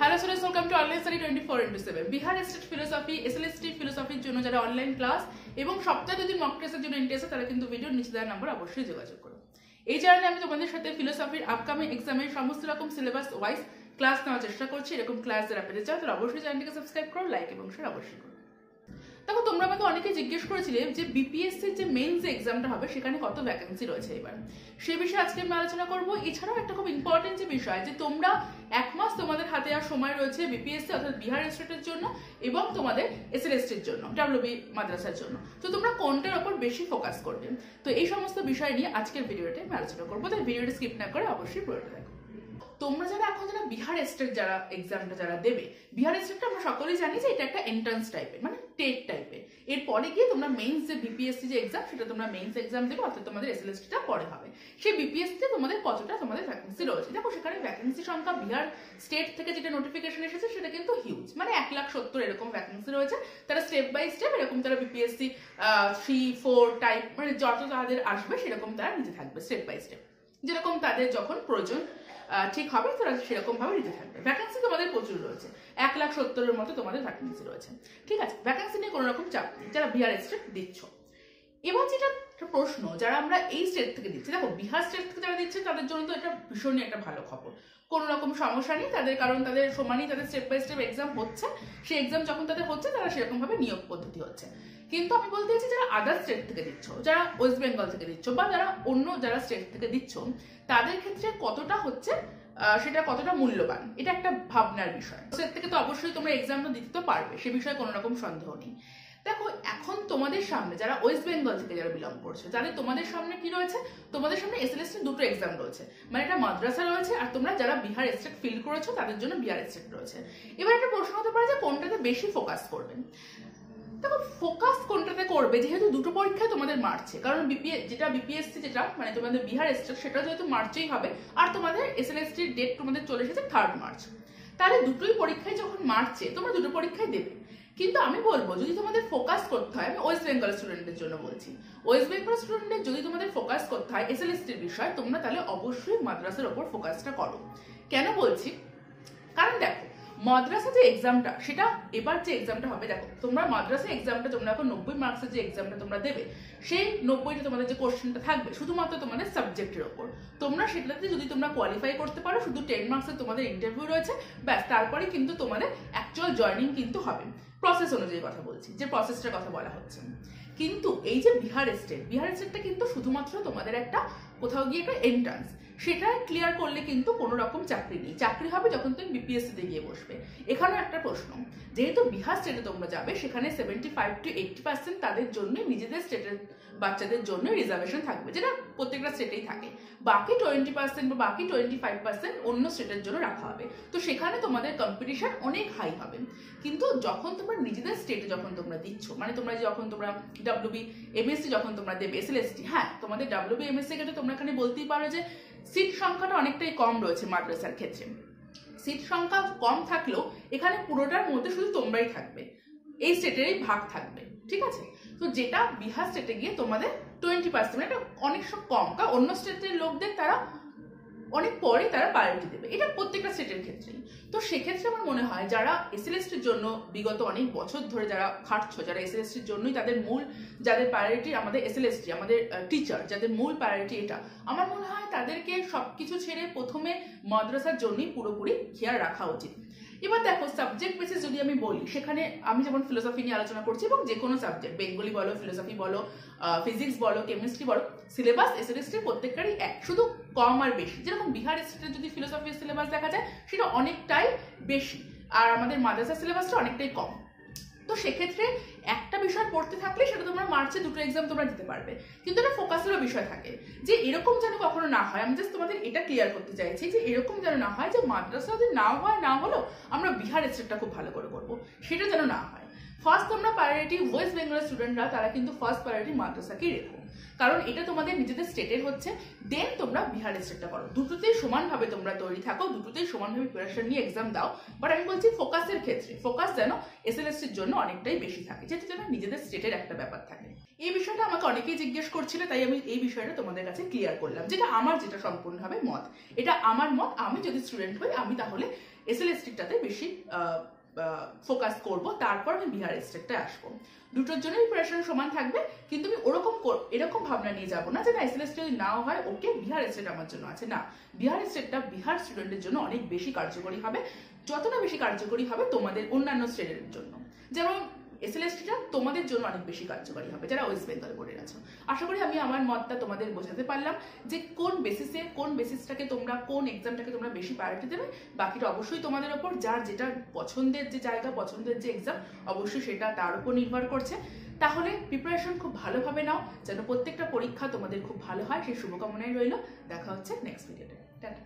Hello students, welcome to online study 24/7। Bihar state philosophy, SLST ফিলোসফির জন্য যারা অনলাইন ক্লাস এবং সপ্তাহে 2 দিন মক টেস্টের জন্য ইন্টারেস্টেড তারা কিন্তু ভিডিওর নিচে দেওয়া নাম্বার অবশ্যই যোগাযোগ করো। এই চ্যানেলে আমি তোমাদের সাথে ফিলোসফির আপকামিং এক্সামের সমস্ত রকম সিলেবাস ওয়াইজ ক্লাস নেওয়ার চেষ্টা করছি। এরকম ক্লাস যারা পেতে চাও তারা অবশ্যই চ্যানেলটিকে সাবস্ক্রাইব করো, লাইক এবং শেয়ার অবশ্যই করো। দেখো, তোমরা আমাকে অনেকে জিজ্ঞেস করেছিলে যে বিপিএসসির যে মেইন যে এক্সামটা হবে সেখানে কত ভ্যাকেন্সি রয়েছে এবার, সেই বিষয়ে আজকে আমি আলোচনা করবো। এছাড়াও একটা খুব ইম্পর্টেন্ট যে বিষয় যে তোমরা 1 মাস তোমাদের হাতে আর সময় রয়েছে বিপিএসসি অর্থাৎ বিহার স্টেটের জন্য এবং তোমাদের এসএলএসটির জন্য, ডাব্লিউবি মাদ্রাসার জন্য। তো তোমরা কোনটার ওপর বেশি ফোকাস করবে, তো এই সমস্ত বিষয় নিয়ে আজকের ভিডিওটা আমি আলোচনা করবো। তাই ভিডিওটা স্কিপ না করে অবশ্যই পুরোটা দেখো। তোমরা যারা এখন যারা বিহার স্টেট যারা এক্সামটা যারা দেবে, বিহার স্টেটটা আমরা সকলেই জানি যে এটা একটা এন্ট্রান্স টাইপের, মানে টেট টাইপের। এরপরে গিয়ে তোমরা মেইনস যে বিপিএসসি যে এক্সাম সেটা তোমরা মেইনস এক্সাম দেবে, অর্থাৎ তোমাদের এসএলএসটিটা পরে হবে। সেই বিপিএসসিতে তোমাদের কতটা তোমাদের ভ্যাকেন্সি রয়েছে। দেখো, সেখানে ভ্যাকেন্সি সংখ্যা বিহার স্টেট থেকে যেটা নোটিফিকেশন এসেছে সেটা কিন্তু হিউজ, মানে 1,70,000 এরকম ভ্যাকেন্সি রয়েছে। তারা স্টেপ বাই স্টেপ এরকম তারা বিপিএসসি 3, 4 টাইপ, মানে যত তাদের আসবে সেরকম তারা নিতে থাকবে স্টেপ বাই স্টেপ, যেরকম তাদের যখন প্রয়োজন ঠিক হবে তারা সেরকম ভাবে নিতে থাকবে। ভ্যাকেন্সি তোমাদের প্রচুর রয়েছে, 1,70,000-এর মতো তোমাদের ভ্যাকেন্সি রয়েছে। ঠিক আছে, ভ্যাকেন্সি নিয়ে কোনো রকম চাপ নেই যারা বিহার স্টেট দিচ্ছ। এবার যেটা প্রশ্ন, যারা আমরা এই স্টেট থেকে দিচ্ছি, দেখো বিহার স্টেট থেকে যারা দিচ্ছে তাদের জন্য তো এটা ভীষণই একটা ভালো খবর, কোনো রকম সমস্যা নেই তাদের, কারণ তাদের সমানই তাদের স্টেপ বাই স্টেপ এক্সাম হচ্ছে। সেই এক্সাম যখন তাদের হচ্ছে তারা সেরকম ভাবে নিয়োগ পদ্ধতি হচ্ছে। কিন্তু আমি বলতে চাইছি যারা আদার স্টেট থেকে দিচ্ছ, যারা ওয়েস্ট বেঙ্গল থেকে দিচ্ছ বা যারা অন্য যারা স্টেট থেকে দিচ্ছ, তাদের ক্ষেত্রে কতটা হচ্ছে সেটা কতটা মূল্যবান, এটা একটা ভাবনার বিষয়। স্টেট থেকে তো অবশ্যই তোমরা এক্সামটা দিতে তো পারবে, সে বিষয়ে কোনো রকম সন্দেহ নেই। দেখো, এখন তোমাদের সামনে যারা ওয়েস্ট বেঙ্গল থেকে যারা বিলং করছে, তাদের তোমাদের সামনে কি রয়েছে, তোমাদের সামনে এসএলএসটি দুটো এক্সাম রয়েছে, মানে একটা মাদ্রাসা রয়েছে আর তোমরা যারা বিহার স্টেট ফিল করেছো তাদের জন্য বিহার স্টেট রয়েছে। এবার একটা প্রশ্ন হতে পারে যে কোনটাতে বেশি ফোকাস করবেন। দেখো, ফোকাস কোনটাতে করবে, যেহেতু দুটো পরীক্ষা তোমাদের মার্চে, কারণ যেটা বিপিএসসি যেটা মানে তোমাদের বিহার স্টেট সেটা যেহেতু মার্চেই হবে, আর তোমাদের এসএলএসটির ডেট তোমাদের চলে এসেছে 3 মার্চ, তাহলে দুটোই পরীক্ষায় যখন মার্চে তোমরা দুটো পরীক্ষায় দেবে। কিন্তু আমি বলবো যদি তোমাদের ফোকাস করতে হয়, আমি ওয়েস্ট বেঙ্গল স্টুডেন্টদের জন্য বলছি, ওয়েস্ট বেঙ্গল স্টুডেন্টদের যদি তোমাদের ফোকাস করতে হয় এসএলএসটির বিষয়, তোমরা তাহলে অবশ্যই মাদ্রাসার ওপর ফোকাসটা করো। কেন বলছি, কারণ দেখো মাদ্রাসা যে এক্সামটা সেটা এবার যে এক্সামটা হবে, দেখো তোমরা মাদ্রাসা এক্সামটা তোমরা এখন 90 মার্কসের যে এক্সামটা তোমরা দেবে, সেই 90টা তোমাদের যে কোশ্চেনটা থাকবে শুধুমাত্র তোমাদের সাবজেক্টের ওপর, তোমরা সেটাতে যদি তোমরা কোয়ালিফাই করতে পারো, শুধু 10 মার্কসের তোমাদের ইন্টারভিউ রয়েছে, ব্যাস তারপরে কিন্তু তোমাদের অ্যাকচুয়াল জয়নিং কিন্তু হবে। প্রসেস অনুযায়ী কথা বলছি, যে প্রসেসটার কথা বলা হচ্ছে। কিন্তু এই যে বিহার স্টেটটা কিন্তু শুধুমাত্র তোমাদের একটা কোথাও গিয়ে একটা এন্ট্রান্স, সেটা ক্লিয়ার করলে কিন্তু কোনো রকম চাকরি নেই। চাকরি হবে যখন তুমি বিপিএসসি তে গিয়ে বসবে। এখানে একটা প্রশ্ন, যেহেতু বিহার স্টেটে তোমরা যাবে, সেখানে 75 to 80% তাদের জন্য নিজেদের স্টেটের বাচ্চাদের জন্য রিজার্ভেশন থাকবে, যেটা প্রত্যেকটা স্টেটেই থাকে। বাকি 20% বা বাকি 25% অন্য স্টেটের জন্য রাখা হবে। তো সেখানে তোমাদের কম্পিটিশন অনেক হাই হবে। কিন্তু যখন তোমরা নিজেদের স্টেটে যখন তোমরা দিচ্ছ, মানে তোমরা যখন তোমরা ডাব্লিউবি এমএসসি যখন তোমরা দেবে, এসএলএসটি, হ্যাঁ তোমাদের ডাব্লিউবি এমএসসি ক্ষেত্রে তোমরা এখানে বলতেই পারো যে সিট সংখ্যাটা অনেকটাই কম রয়েছে মাদ্রাসার ক্ষেত্রে। সিট সংখ্যা কম থাকলেও এখানে পুরোটার মধ্যে শুধু তোমরাই থাকবে, এই স্টেটেরই ভাগ থাকবে। ঠিক আছে, তো যেটা বিহার স্টেটে গিয়ে তোমাদের 20%, এটা অনেক সব কম, কারণ অন্য স্টেটের লোকদের তারা অনেক পরে তারা প্রায়োরিটি দেবে, এটা প্রত্যেকটা স্টেটের ক্ষেত্রেই। তো সেক্ষেত্রে আমার মনে হয় যারা এসএলএসটির জন্য বিগত অনেক বছর ধরে যারা খাটছো, যারা এসএলএসটির জন্যই তাদের মূল, যাদের প্রায়োরিটি আমাদের এসএলএসটি, আমাদের টিচার, যাদের মূল প্রায়োরিটি এটা, আমার মনে হয় তাদেরকে সবকিছু ছেড়ে প্রথমে মাদ্রাসার জন্যই পুরোপুরি খেয়াল রাখা উচিত। এবার দেখো, সাবজেক্ট বেসিস যদি আমি বলি, সেখানে আমি যেমন ফিলোসফি নিয়ে আলোচনা করছি, এবং যে কোনো সাবজেক্ট, বেঙ্গলি বলো, ফিলোসফি বলো, ফিজিক্স বলো, কেমিস্ট্রি বলো, সিলেবাস এসএলএসটির প্রত্যেকটারই এক, শুধু কম আর বেশি। যেরকম বিহার স্টেটের যদি ফিলোসফির সিলেবাস দেখা যায় সেটা অনেকটাই বেশি, আর আমাদের মাদ্রাসা সিলেবাসটা অনেকটাই কম। তো সেক্ষেত্রে একটা বিষয় পড়তে থাকলে সেটা তোমরা মার্চে দুটো এক্সাম তোমরা দিতে পারবে। কিন্তু এটা ফোকাসেরও বিষয় থাকে, যে এরকম যেন কখনো না হয়। আমি জাস্ট তোমাদের এটা ক্লিয়ার করতে চাইছি যে এরকম যেন না হয় যে মাদ্রাসা যদি না হয়, না হলো আমরা বিহার স্টেটটা খুব ভালো করে করবো, সেটা যেন না হয়। ফার্স্ট তোমরা প্রায়োরিটি, ওয়েস্ট বেঙ্গলের স্টুডেন্টরা তারা কিন্তু ফার্স্ট প্রায়োরিটি মাদ্রাসাকেই রেখো, কারণ এটা তোমাদের নিজেদের স্টেটের হচ্ছে। দেন তোমরা বিহার স্টেটটা করো, দুটোতেই সমানভাবে তোমরা তৈরি থাকো, দুটোতেই সমানভাবে প্রিপারেশন নিয়ে এক্সাম দাও। বাট আমি বলছি ফোকাসের ক্ষেত্রে, ফোকাস যেন এসএলএসটির জন্য অনেকটাই বেশি থাকে, যেটা যেন নিজেদের স্টেটের একটা ব্যাপার থাকে। এই বিষয়টা আমাকে অনেকেই জিজ্ঞেস করছিল, তাই আমি এই বিষয়টা তোমাদের কাছে ক্লিয়ার করলাম, যেটা আমার, যেটা সম্পূর্ণভাবে মত, এটা আমার মত। আমি যদি স্টুডেন্ট হই, আমি তাহলে এসএলএসটিটাতে বেশি ফোকাস করব, তারপর আমি বিহার স্টেটটা আসবো। দুটোর জন্য প্রিপারেশন সমান থাকবে, কিন্তু আমি এরকম ভাবনা নিয়ে যাবো না যে না এসএলএসটি যদি নাও হয় ওকে বিহার স্টেট আমার জন্য আছে। না, বিহার স্টেটটা বিহার স্টুডেন্টের জন্য অনেক বেশি কার্যকরী হবে, যতটা বেশি কার্যকরী হবে তোমাদের অন্যান্য স্টেটের জন্য। যেমন এসএলএসটিটা তোমাদের জন্য অনেক বেশি কার্যকরী হবে যারা ওয়েস্ট বেঙ্গল বোর্ডের আছো। আশা করি আমি আমার মতটা তোমাদের বোঝাতে পারলাম যে কোন বেসিসটাকে তোমরা, কোন এক্সামটাকে তোমরা বেশি প্রায়োরিটি দেবে। বাকিটা অবশ্যই তোমাদের ওপর, যার যেটা পছন্দের যে জায়গা, পছন্দের যে এক্সাম, অবশ্যই সেটা তার উপর নির্ভর করছে। তাহলে প্রিপারেশন খুব ভালোভাবে নাও, যেন প্রত্যেকটা পরীক্ষা তোমাদের খুব ভালো হয়, সেই শুভকামনাই রইল। দেখা হচ্ছে নেক্সট ভিডিওতে। টাটা।